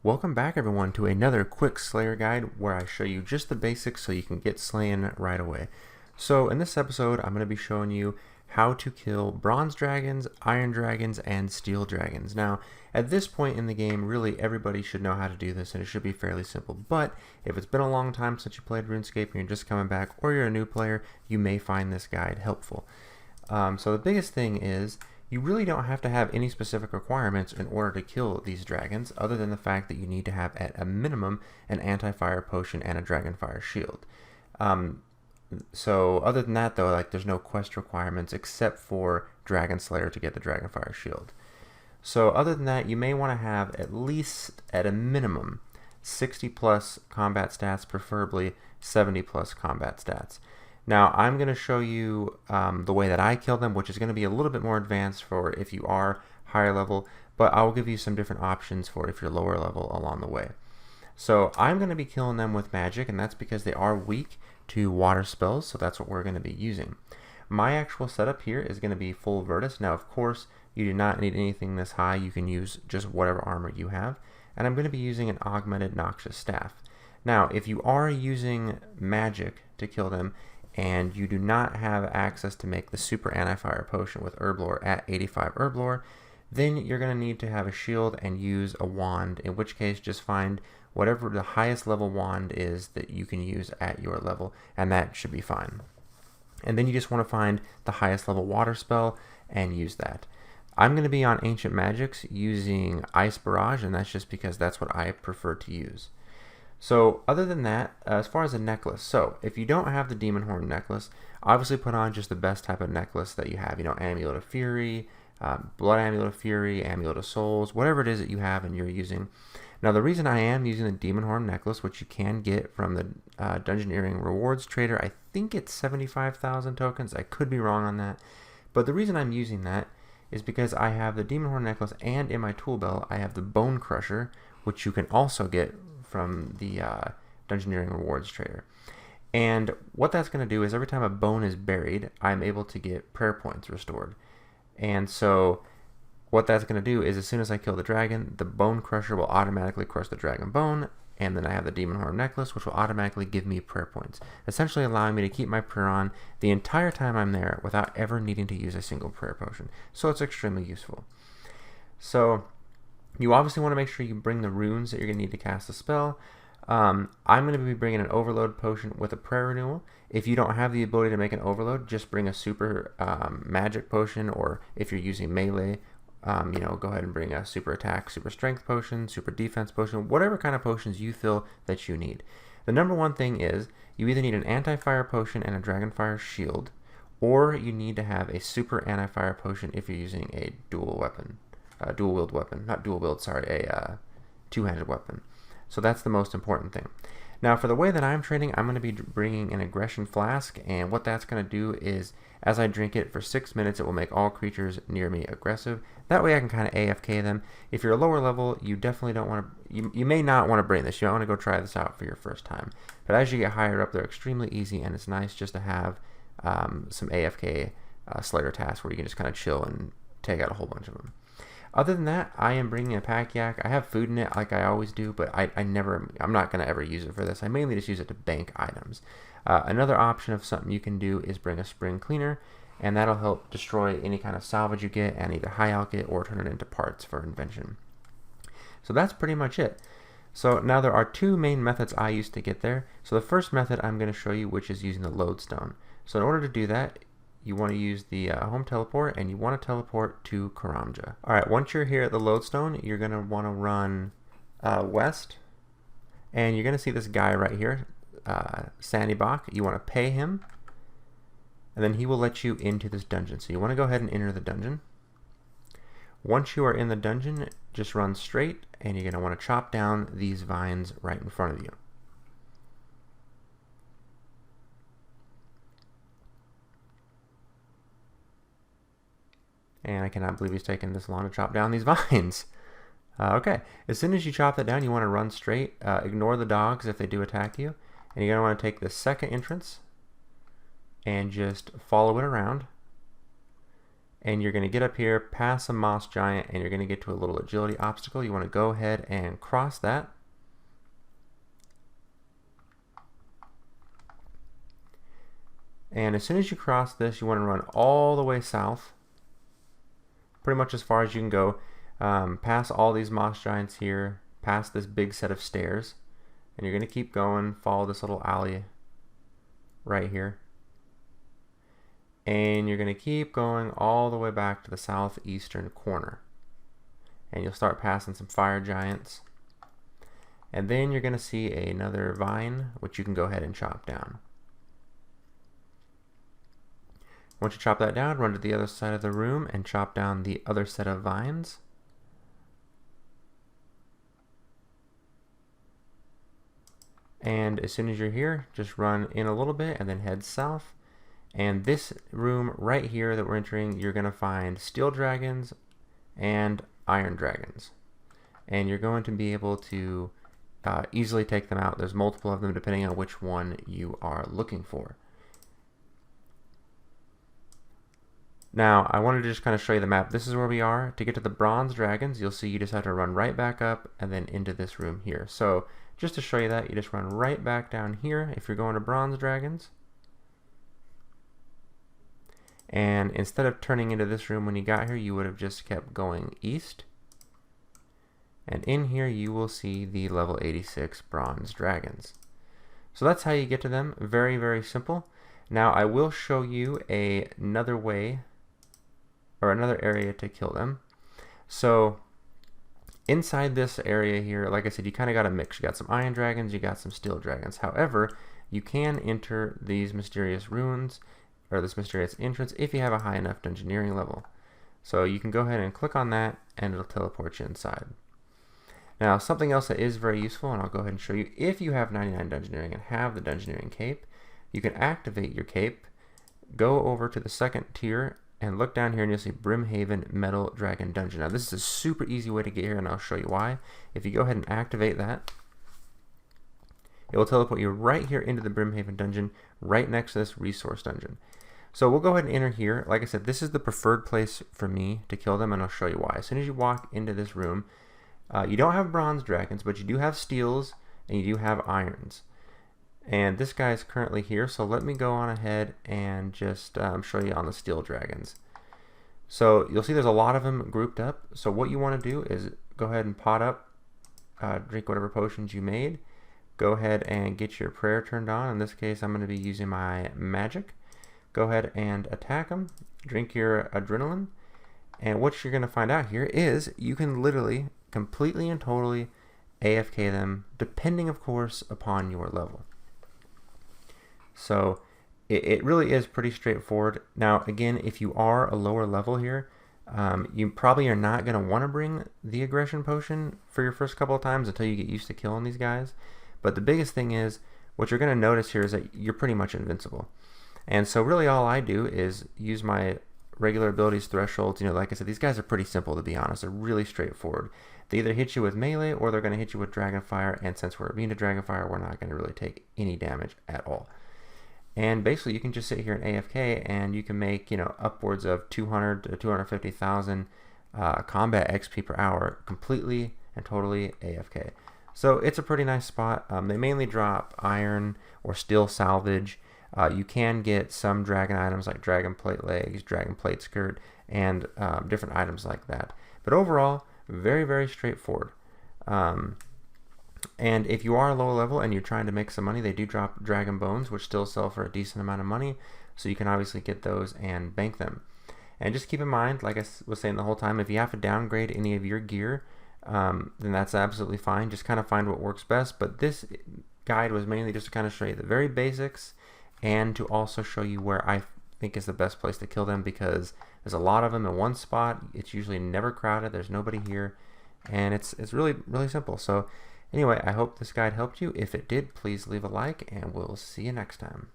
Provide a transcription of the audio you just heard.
Welcome back everyone to another quick Slayer guide where I show you just the basics so you can get slaying right away. So in this episode I'm going to be showing you how to kill bronze dragons, iron dragons, and steel dragons. Now at this point in the game really everybody should know how to do this and it should be fairly simple, but if it's been a long time since you played RuneScape and you're just coming back or you're a new player, you may find this guide helpful. So the biggest thing is you really don't have to have any specific requirements in order to kill these dragons, other than the fact that you need to have at a minimum an anti-fire potion and a dragonfire shield. So other than that though, there's no quest requirements except for Dragon Slayer to get the dragonfire shield. So other than that, you may want to have at least at a minimum 60 plus combat stats, preferably 70 plus combat stats. Now I'm going to show you the way that I kill them, which is going to be a little bit more advanced for if you are higher level, but I'll give you some different options for if you're lower level along the way. So I'm going to be killing them with magic, and that's because they are weak to water spells, so that's what we're going to be using. My actual setup here is going to be full Virtus. Now of course you do not need anything this high, you can use just whatever armor you have, and I'm going to be using an augmented Noxious Staff. Now if you are using magic to kill them, and you do not have access to make the super anti-fire potion with herb lore at 85 herb lore, then you're going to need to have a shield and use a wand, in which case just find whatever the highest level wand is that you can use at your level, and that should be fine. And then you just want to find the highest level water spell and use that. I'm going to be on Ancient Magics using Ice Barrage, and that's just because that's what I prefer to use. So other than that, as far as a necklace, so if you don't have the Demon Horn necklace, obviously put on just the best type of necklace that you have, Amulet of Fury, Blood Amulet of Fury, Amulet of Souls, whatever it is that you have and you're using. Now the reason I am using the Demon Horn necklace, which you can get from the Dungeoneering Rewards Trader, I think it's 75,000 tokens, I could be wrong on that, but the reason I'm using that is because I have the Demon Horn necklace and in my tool belt I have the Bone Crusher, which you can also get from the Dungeoneering Rewards Trader. And what that's going to do is every time a bone is buried, I'm able to get prayer points restored. And so what that's going to do is as soon as I kill the dragon, the Bone Crusher will automatically crush the dragon bone, and then I have the Demon Horn necklace, which will automatically give me prayer points, essentially allowing me to keep my prayer on the entire time I'm there without ever needing to use a single prayer potion. So it's extremely useful. So you obviously want to make sure you bring the runes that you're going to need to cast the spell. I'm going to be bringing an overload potion with a prayer renewal. If you don't have the ability to make an overload, just bring a super magic potion, or if you're using melee, go ahead and bring a super attack, super strength potion, super defense potion, whatever kind of potions you feel that you need. The number one thing is you either need an anti-fire potion and a dragonfire shield, or you need to have a super anti-fire potion if you're using a dual wield weapon, not dual wield, sorry, a two-handed weapon. So that's the most important thing. Now for the way that I'm training, I'm going to be bringing an aggression flask, and what that's going to do is as I drink it for 6 minutes, it will make all creatures near me aggressive. That way I can kind of AFK them. If you're a lower level, you definitely don't want to, you may not want to bring this. You don't want to go try this out for your first time. But as you get higher up, they're extremely easy, and it's nice just to have some AFK Slayer tasks where you can just kind of chill and take out a whole bunch of them. Other than that, I am bringing a pack yak. I have food in it like I always do, but I'm not going to ever use it for this. I mainly just use it to bank items. Another option of something you can do is bring a spring cleaner, and that'll help destroy any kind of salvage you get and either high alch it or turn it into parts for invention. So that's pretty much it. So now there are two main methods I use to get there. So the first method I'm going to show you, which is using the lodestone. So in order to do that, you want to use the home teleport, and you want to teleport to Karamja. Alright, once you're here at the lodestone, you're going to want to run west, and you're going to see this guy right here, Sandybach. You want to pay him, and then he will let you into this dungeon. So you want to go ahead and enter the dungeon. Once you are in the dungeon, just run straight, and you're going to want to chop down these vines right in front of you. And I cannot believe he's taken this long to chop down these vines. Okay, as soon as you chop that down, you want to run straight. Ignore the dogs if they do attack you. And you're going to want to take the second entrance and just follow it around and you're going to get up here past a moss giant, and you're going to get to a little agility obstacle. You want to go ahead and cross that. And as soon as you cross this, you want to run all the way south, pretty much as far as you can go, past all these moss giants here, past this big set of stairs, and you're going to keep going, follow this little alley right here, and you're going to keep going all the way back to the southeastern corner, and you'll start passing some fire giants, and then you're going to see another vine which you can go ahead and chop down. Once you chop that down, run to the other side of the room and chop down the other set of vines. And as soon as you're here, just run in a little bit and then head south. And this room right here that we're entering, you're going to find steel dragons and iron dragons. And you're going to be able to easily take them out. There's multiple of them depending on which one you are looking for. Now, I wanted to just kind of show you the map. This is where we are. To get to the bronze dragons, you'll see you just have to run right back up and then into this room here. So, just to show you that, you just run right back down here if you're going to bronze dragons. And instead of turning into this room when you got here, you would have just kept going east. And in here, you will see the level 86 bronze dragons. So that's how you get to them. Very, very simple. Now, I will show you another way, or another area to kill them. So inside this area here, like I said, you kind of got a mix. You got some iron dragons, you got some steel dragons. However, you can enter these mysterious ruins, or this mysterious entrance, if you have a high enough dungeoneering level. So you can go ahead and click on that, and it'll teleport you inside. Now, something else that is very useful, and I'll go ahead and show you, if you have 99 dungeoneering and have the dungeoneering cape, you can activate your cape, go over to the second tier, and look down here and you'll see Brimhaven Metal Dragon Dungeon. Now this is a super easy way to get here, and I'll show you why. If you go ahead and activate that, it will teleport you right here into the Brimhaven Dungeon, right next to this resource dungeon. So we'll go ahead and enter here. Like I said, this is the preferred place for me to kill them, and I'll show you why. As soon as you walk into this room, you don't have bronze dragons, but you do have steels and you do have irons. And this guy is currently here, so let me go on ahead and just show you on the steel dragons. So you'll see there's a lot of them grouped up. So what you want to do is go ahead and pot up, drink whatever potions you made. Go ahead and get your prayer turned on. In this case, I'm going to be using my magic. Go ahead and attack them. Drink your adrenaline. And what you're going to find out here is you can literally, completely and totally AFK them, depending, of course, upon your level. So it really is pretty straightforward. Now, again, if you are a lower level here, you probably are not going to want to bring the aggression potion for your first couple of times until you get used to killing these guys. But the biggest thing is, what you're going to notice here is that you're pretty much invincible. And so really all I do is use my regular abilities thresholds. You know, like I said, these guys are pretty simple, to be honest. They're really straightforward. They either hit you with melee or they're going to hit you with Dragonfire, and since we're immune to Dragonfire, we're not going to really take any damage at all. And basically, you can just sit here in AFK, and you can make, you know, upwards of 200 to 250,000 combat XP per hour, completely and totally AFK. So it's a pretty nice spot. They mainly drop iron or steel salvage. You can get some dragon items like dragon plate legs, dragon plate skirt, and different items like that. But overall, very, very straightforward. And if you are a lower level and you're trying to make some money, they do drop dragon bones, which still sell for a decent amount of money. So you can obviously get those and bank them. And just keep in mind, like I was saying the whole time, if you have to downgrade any of your gear, then that's absolutely fine. Just kind of find what works best. But this guide was mainly just to kind of show you the very basics, and to also show you where I think is the best place to kill them, because there's a lot of them in one spot. It's usually never crowded. There's nobody here, and it's really, really simple. So anyway, I hope this guide helped you. If it did, please leave a like, and we'll see you next time.